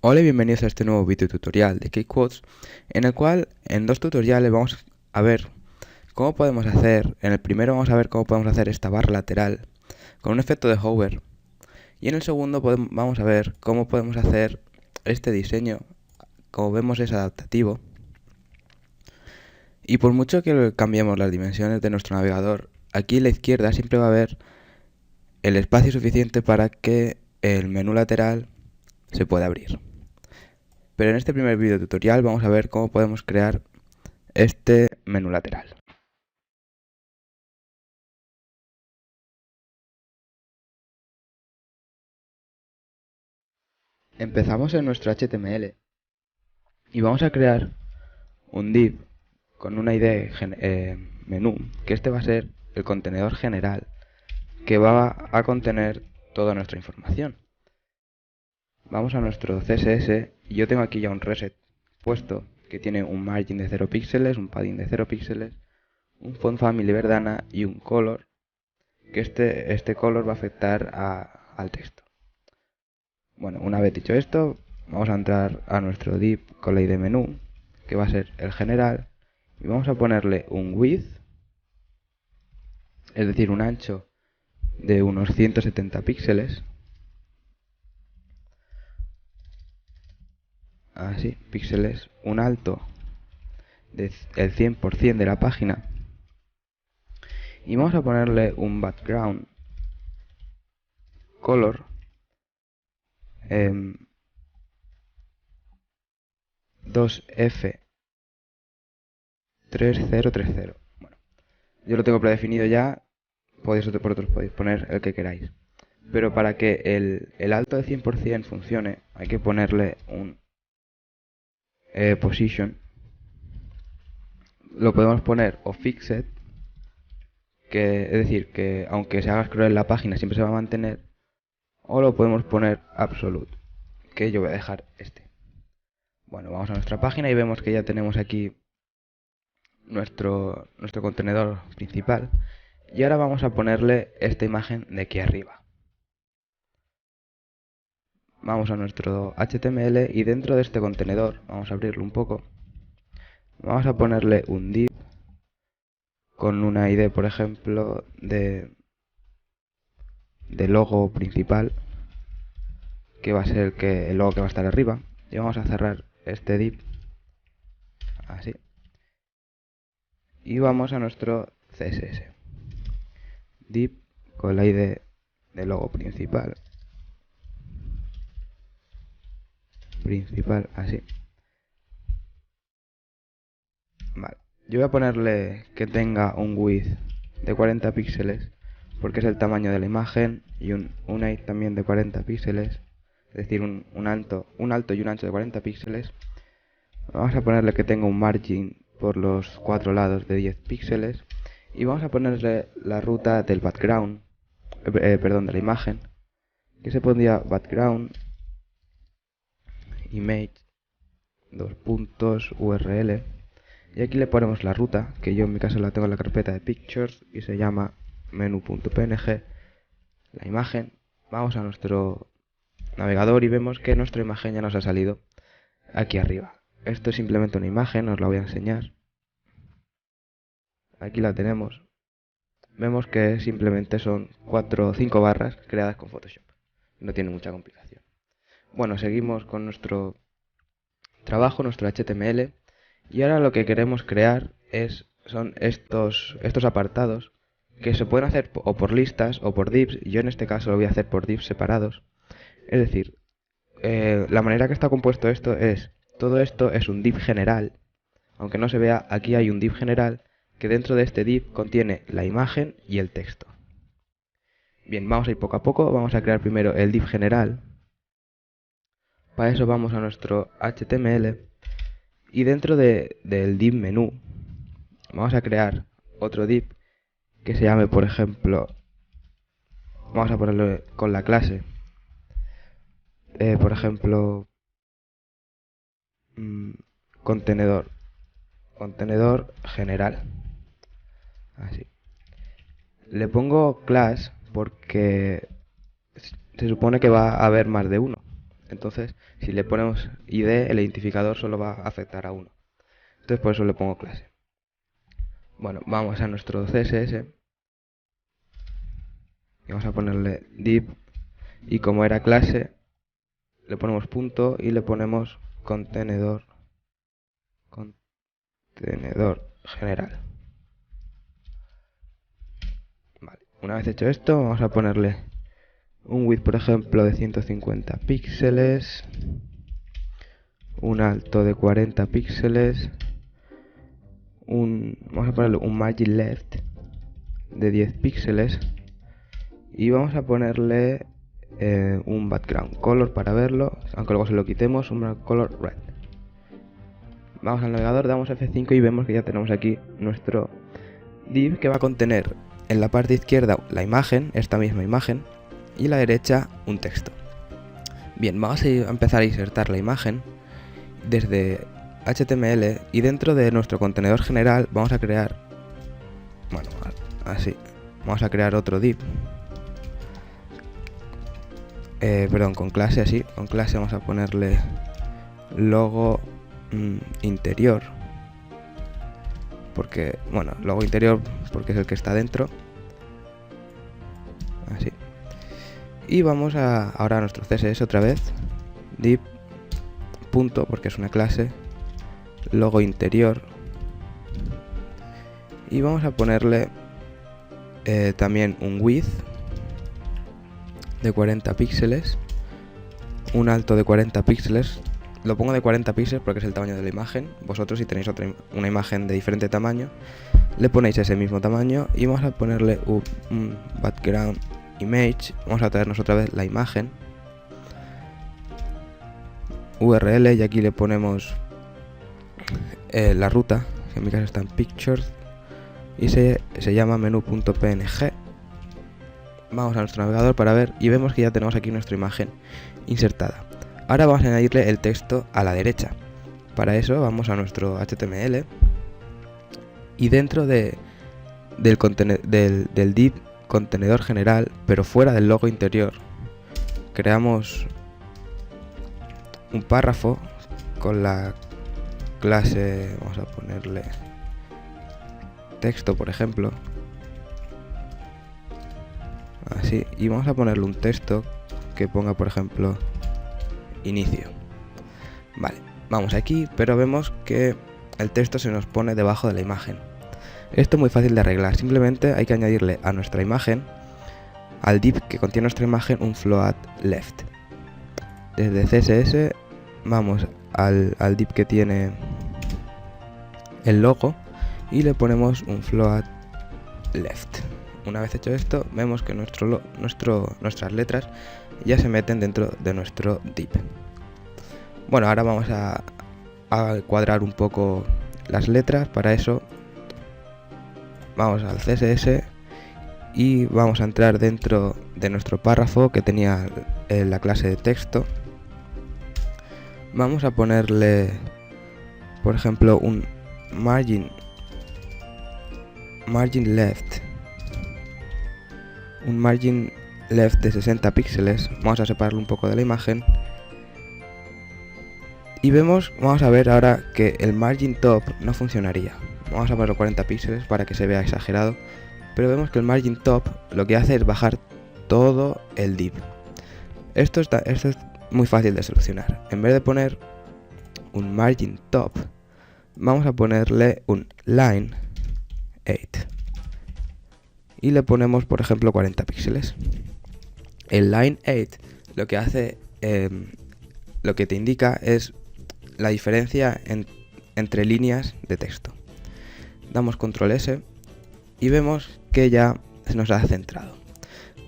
Hola y bienvenidos a este nuevo video tutorial de KQuotes, en el cual en dos tutoriales vamos a ver cómo podemos hacer. En el primero vamos a ver cómo podemos hacer esta barra lateral con un efecto de hover, y en el segundo vamos a ver cómo podemos hacer este diseño. Como vemos, es adaptativo, y por mucho que cambiemos las dimensiones de nuestro navegador, aquí a la izquierda siempre va a haber el espacio suficiente para que el menú lateral se pueda abrir. Pero en este primer video tutorial vamos a ver cómo podemos crear este menú lateral. Empezamos en nuestro HTML y vamos a crear un div con una ID menú, que este va a ser el contenedor general que va a contener toda nuestra información. Vamos a nuestro CSS y yo tengo aquí ya un reset puesto que tiene un margin de 0 píxeles, un padding de 0 píxeles, un font family verdana y un color, que este color va a afectar al texto. Bueno, una vez dicho esto, vamos a entrar a nuestro div con la ID menú, que va a ser el general, y vamos a ponerle un width, es decir, un ancho de unos 170 píxeles, así, píxeles, un alto del 100% de la página, y vamos a ponerle un background color 2F3030. Bueno, yo lo tengo predefinido ya, vosotros podéis poner el que queráis. Pero para que el alto de 100% funcione, hay que ponerle un position. Lo podemos poner o fixed, que es decir, que aunque se haga scroll en la página siempre se va a mantener, o lo podemos poner absolute, que yo voy a dejar este. Bueno, vamos a nuestra página y vemos que ya tenemos aquí nuestro contenedor principal, y ahora vamos a ponerle esta imagen de aquí arriba. Vamos a nuestro HTML y dentro de este contenedor, vamos a abrirlo un poco, vamos a ponerle un div con una ID, por ejemplo, de logo principal, que va a ser el logo que va a estar arriba, y vamos a cerrar este div, así, y vamos a nuestro CSS, div con la ID de logo principal, así. Vale. Yo voy a ponerle que tenga un width de 40 píxeles, porque es el tamaño de la imagen, y un height también de 40 píxeles, es decir, un alto y un ancho de 40 píxeles. Vamos a ponerle que tenga un margin por los cuatro lados de 10 píxeles, y vamos a ponerle la ruta del background, perdón, de la imagen, que se pondría background image URL. Y aquí le ponemos la ruta, que yo en mi caso la tengo en la carpeta de pictures y se llama menú.png, la imagen. Vamos a nuestro navegador y vemos que nuestra imagen ya nos ha salido aquí arriba. Esto es simplemente una imagen, os la voy a enseñar. Aquí la tenemos. Vemos que simplemente son 4 o 5 barras creadas con Photoshop. No tiene mucha complicación. Bueno, seguimos con nuestro trabajo, nuestro HTML. Y ahora lo que queremos crear son estos apartados que se pueden hacer o por listas o por divs. Yo en este caso lo voy a hacer por divs separados. Es decir, la manera que está compuesto esto todo esto es un div general. Aunque no se vea, aquí hay un div general que dentro de este div contiene la imagen y el texto. Bien, vamos a ir poco a poco. Vamos a crear primero el div general. Para eso vamos a nuestro HTML. Y dentro del div menú vamos a crear otro div que se llame, por ejemplo, vamos a ponerlo con la clase, por ejemplo, contenedor general, así. Le pongo class porque se supone que va a haber más de uno, Entonces, si le ponemos ID, el identificador solo va a afectar a uno. Entonces, por eso le pongo clase. Bueno, vamos a nuestro CSS y vamos a ponerle div, y como era clase, le ponemos punto y le ponemos contenedor general. Vale. Una vez hecho esto, vamos a ponerle un width, por ejemplo, de 150 píxeles, un alto de 40 píxeles, vamos a ponerle un margin left de 10 píxeles y vamos a ponerle un background color para verlo, aunque luego se lo quitemos, un background color red. Vamos al navegador, damos F5 y vemos que ya tenemos aquí nuestro div, que va a contener en la parte izquierda la imagen, esta misma imagen, y a la derecha un texto. Bien, vamos a empezar a insertar la imagen desde HTML, y dentro de nuestro contenedor general vamos a crear, bueno, así, vamos a crear otro div, con clase, así, con clase vamos a ponerle logo interior, porque, bueno, logo interior porque es el que está dentro, así. Y vamos ahora a nuestro CSS otra vez, div punto, porque es una clase, logo interior, y vamos a ponerle también un width de 40 píxeles, un alto de 40 píxeles. Lo pongo de 40 píxeles porque es el tamaño de la imagen. Vosotros, si tenéis una imagen de diferente tamaño, le ponéis ese mismo tamaño, y vamos a ponerle un background image. Vamos a traernos otra vez la imagen, URL, y aquí le ponemos la ruta, que en mi caso está en pictures, y se llama menú.png. Vamos a nuestro navegador para ver, y vemos que ya tenemos aquí nuestra imagen insertada. Ahora vamos a añadirle el texto a la derecha. Para eso vamos a nuestro HTML y dentro del div contenedor general, pero fuera del logo interior, creamos un párrafo con la clase, vamos a ponerle texto, por ejemplo, así, y vamos a ponerle un texto que ponga, por ejemplo, inicio. Vale, vamos aquí, pero vemos que el texto se nos pone debajo de la imagen. Esto es muy fácil de arreglar, simplemente hay que añadirle a nuestra imagen, al div que contiene nuestra imagen, un float left. Desde CSS vamos al div que tiene el logo y le ponemos un float left. Una vez hecho esto, vemos que nuestras letras ya se meten dentro de nuestro div. Bueno, ahora vamos a cuadrar un poco las letras. Para eso vamos al CSS y vamos a entrar dentro de nuestro párrafo que tenía la clase de texto. Vamos a ponerle, por ejemplo, un margin left, un margin left de 60 píxeles. Vamos a separarlo un poco de la imagen y vamos a ver ahora que el margin top no funcionaría. Vamos a ponerlo 40 píxeles para que se vea exagerado, pero vemos que el margin top lo que hace es bajar todo el div. Esto es muy fácil de solucionar. En vez de poner un margin top, vamos a ponerle un line 8 y le ponemos, por ejemplo, 40 píxeles. El line 8 lo que hace, lo que te indica es la diferencia entre líneas de texto. Damos control S y vemos que ya se nos ha centrado.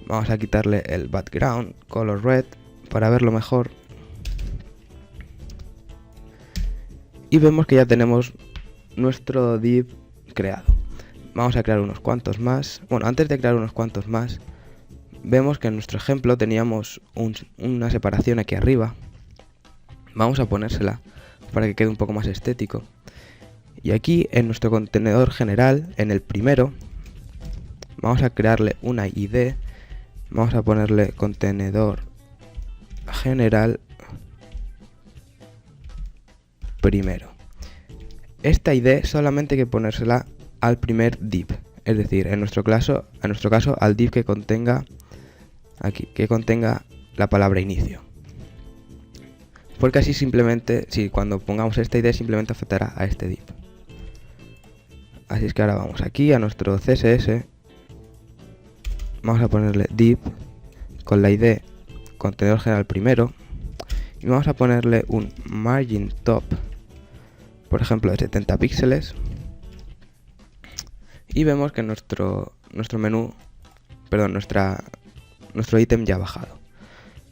Vamos a quitarle el background color red para verlo mejor. Y vemos que ya tenemos nuestro div creado. Vamos a crear unos cuantos más. Bueno, antes de crear unos cuantos más, vemos que en nuestro ejemplo teníamos una separación aquí arriba. Vamos a ponérsela para que quede un poco más estético. Y aquí en nuestro contenedor general, en el primero, vamos a crearle una ID. Vamos a ponerle contenedor general primero. Esta ID solamente hay que ponérsela al primer div, es decir, en nuestro caso al div que contenga la palabra inicio. Porque así simplemente, si cuando pongamos esta ID simplemente afectará a este div. Así es que ahora vamos aquí a nuestro CSS, vamos a ponerle div con la ID contenedor general primero y vamos a ponerle un margin top, por ejemplo de 70 píxeles, y vemos que nuestro ítem ya ha bajado.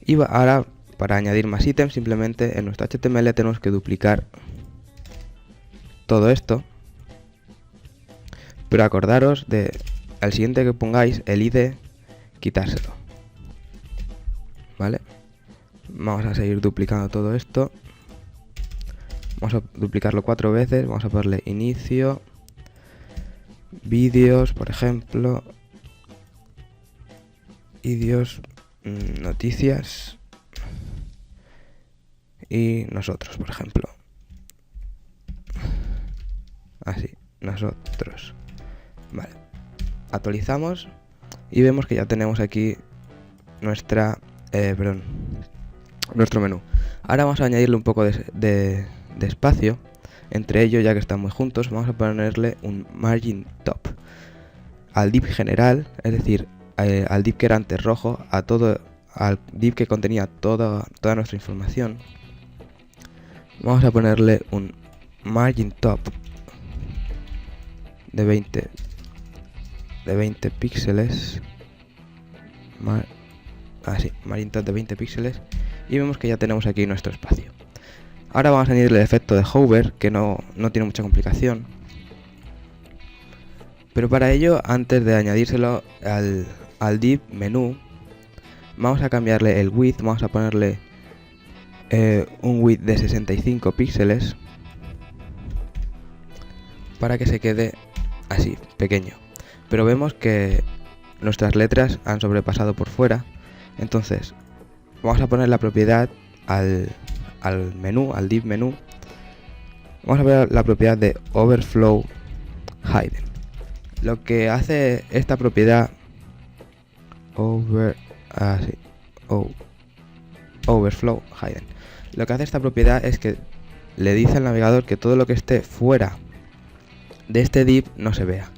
Y ahora, para añadir más ítems, simplemente en nuestro HTML tenemos que duplicar todo esto, pero acordaros de al siguiente que pongáis el ID, quitárselo, ¿vale? Vamos a seguir duplicando todo esto, vamos a duplicarlo 4 veces, vamos a ponerle inicio, vídeos, por ejemplo, vídeos, noticias y nosotros, por ejemplo, así, nosotros, vale. Actualizamos y vemos que ya tenemos aquí nuestro menú. Ahora vamos a añadirle un poco de espacio entre ellos, ya que están muy juntos. Vamos a ponerle un margin top al div general, es decir, al div que era antes rojo, al div que contenía toda nuestra información. Vamos a ponerle un margin top de 20 píxeles, margin top de 20 píxeles, y vemos que ya tenemos aquí nuestro espacio. Ahora vamos a añadirle el efecto de hover, que no tiene mucha complicación, pero para ello, antes de añadírselo al div menú, vamos a cambiarle el width, vamos a ponerle un width de 65 píxeles para que se quede así, pequeño. Pero vemos que nuestras letras han sobrepasado por fuera, entonces vamos a poner la propiedad al menú, al div menú, vamos a ver la propiedad de overflow hidden. Lo que hace esta propiedad overflow hidden, lo que hace esta propiedad es que le dice al navegador que todo lo que esté fuera de este div no se vea.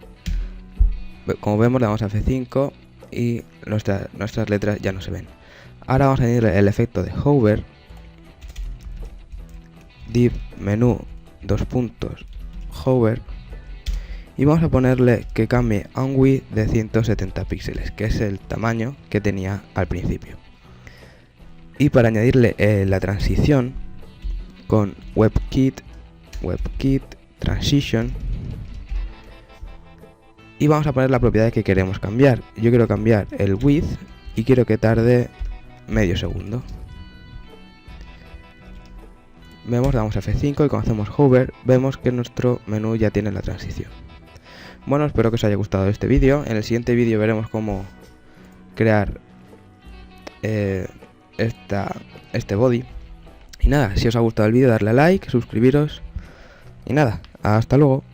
Como vemos, le damos a F5 y nuestras letras ya no se ven. Ahora vamos a añadir el efecto de hover, div menú hover, y vamos a ponerle que cambie a un width de 170 píxeles, que es el tamaño que tenía al principio. Y para añadirle la transición con WebKit transition, y vamos a poner la propiedad que queremos cambiar. Yo quiero cambiar el width y quiero que tarde medio segundo. Vemos, damos F5 y cuando hacemos hover vemos que nuestro menú ya tiene la transición. Bueno, espero que os haya gustado este vídeo. En el siguiente vídeo veremos cómo crear este body. Y nada, si os ha gustado el vídeo, darle a like, suscribiros y nada, hasta luego.